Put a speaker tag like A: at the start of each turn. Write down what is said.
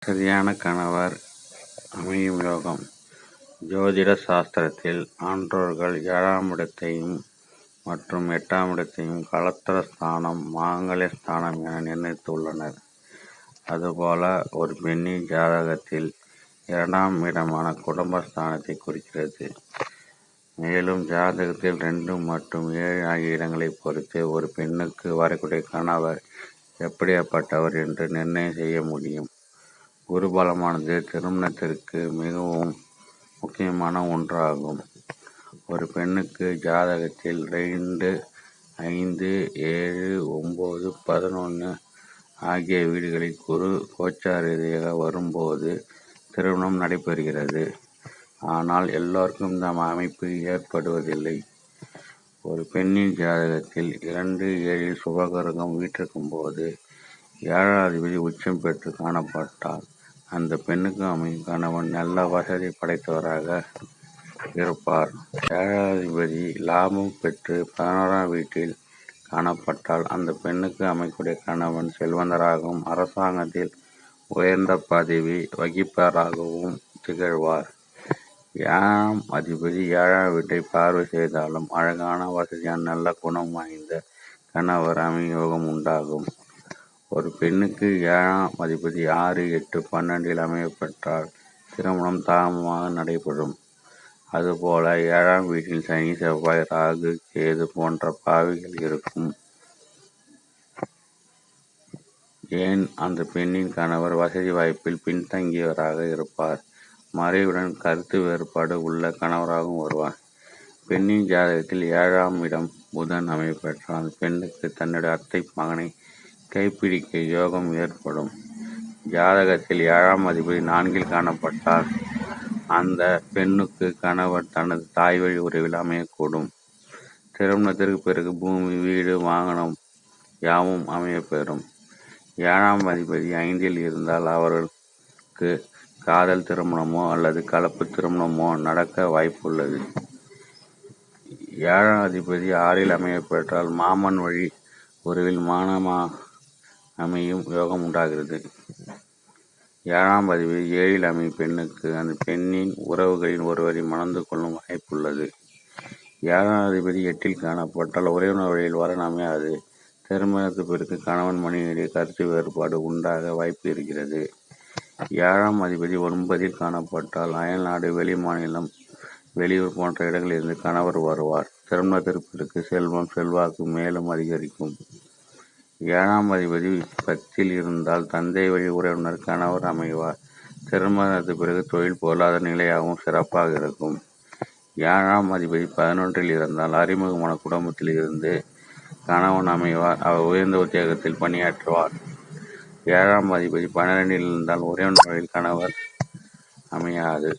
A: சரியான கணவர் அமையும் யோகம். ஜோதிட சாஸ்திரத்தில் ஆன்றோர்கள் 7ஆம் இடத்தையும் மற்றும் 8ஆம் இடத்தையும் கலத்திர ஸ்தானம், மாங்கல்ய ஸ்தானம் என நிர்ணயித்துள்ளனர். அதுபோல ஒரு பெண்ணின் ஜாதகத்தில் 2ஆம் இடமான குடும்பஸ்தானத்தை குறிக்கிறது. மேலும் ஜாதகத்தில் 2 மற்றும் 7 ஆகிய இடங்களை பொறுத்து ஒரு பெண்ணுக்கு வரக்கூடிய கணவர் எப்படிப்பட்டவர் என்று நிர்ணயம் செய்ய முடியும். குருபலமானது திருமணத்திற்கு மிகவும் முக்கியமான ஒன்றாகும். ஒரு பெண்ணுக்கு ஜாதகத்தில் 2, 5, 7, 9, 11 ஆகிய வீடுகளில் குரு கோச்சார ரீதியாக வரும்போது திருமணம் நடைபெறுகிறது. ஆனால் எல்லோருக்கும் இந்த அமைப்பு ஏற்படுவதில்லை. ஒரு பெண்ணின் ஜாதகத்தில் 2, 7 சுபகிரகம் வீற்றிருக்கும் போது 7ஆம் அதிபதி உச்சம் பெற்று காணப்பட்டால் அந்த பெண்ணுக்கு அமையும் கணவன் நல்ல வசதி படைத்தவராக இருப்பார். 7ஆம் அதிபதி லாபம் பெற்று 11ஆம் வீட்டில் காணப்பட்டால் அந்த பெண்ணுக்கு அமைக்கூடிய கணவன் செல்வந்தராகவும் அரசாங்கத்தில் உயர்ந்த பதவி வகிப்பவராகவும் திகழ்வார். 7ஆம் அதிபதி 7ஆம் வீட்டை பார்வை செய்தாலும் அழகான வசதியான நல்ல குணம் வாய்ந்த கணவர் அமையும் யோகம் உண்டாகும். ஒரு பெண்ணுக்கு 7ஆம் அதிபதி 6, 8, 12 அமையப்பெற்றால் திருமணம் தாமதமாக நடைபெறும். அதுபோல 7ஆம் வீட்டில் சனி, செவ்வாய், ராகு, கேது போன்ற பாவிகள் இருக்கும். ஏன் அந்த பெண்ணின் கணவர் வசதி வாய்ப்பில் பின்தங்கியவராக இருப்பார். மறைவுடன் கருத்து வேறுபாடு உள்ள கணவராகவும் வருவார். பெண்ணின் ஜாதகத்தில் 7ஆம் இடம் புதன் அமையப்பெற்றால் அந்த பெண்ணுக்கு தன்னுடைய அத்தை மகனை கைப்பிடிக்க யோகம் ஏற்படும். ஜாதகத்தில் 7ஆம் அதிபதி 4இல் காணப்பட்டால் அந்த பெண்ணுக்கு கணவர் தனது தாய் வழி உறவில் அமையக்கூடும். திருமணத்திற்கு பிறகு பூமி, வீடு, வாகனம் யாவும் அமையப்பெறும். 7ஆம் அதிபதி 5இல் இருந்தால் அவர்களுக்கு காதல் திருமணமோ அல்லது கலப்பு திருமணமோ நடக்க வாய்ப்புள்ளது. 7ஆம் அதிபதி 6இல் அமையப்பெற்றால் மாமன் வழி உறவில் அமையும் யோகம் உண்டாகிறது. 7ஆம் அதிபதி 7இல் அமையும் பெண்ணுக்கு அந்த பெண்ணின் உறவுகளில் ஒருவரை மணந்து கொள்ளும் வாய்ப்புள்ளது. 7ஆம் அதிபதி 8இல் காணப்பட்டால் உறவினர் வழியில் வரன் அமையாது. திருமணத்துக்கு பிறகு கணவன் மனைவியிடையே கருத்து வேறுபாடு உண்டாக வாய்ப்பு இருக்கிறது. 7ஆம் அதிபதி 9இல் காணப்பட்டால் அயல்நாடு, வெளி மாநிலம், வெளியூர் போன்ற இடங்களில் இருந்து கணவர் வருவார். திருமணத்திற்கு பிறகு செல்வம், செல்வாக்கு மேலும் அதிகரிக்கும். 7ஆம் அதிபதி 10இல் இருந்தால் தந்தை வழி உறவினர் கணவர் அமைவார். திருமணத்திற்கு பிறகு தொழில், பொருளாதார நிலையாகவும் சிறப்பாக இருக்கும். 7ஆம் அதிபதி 11இல் இருந்தால் அறிமுகமான குடும்பத்தில் இருந்து கணவன் அமைவார். அவர் உயர்ந்த உத்தியோகத்தில் பணியாற்றுவார். 7ஆம் அதிபதி 12இல் இருந்தால் உறவினர் வழியில் கணவர் அமையாது.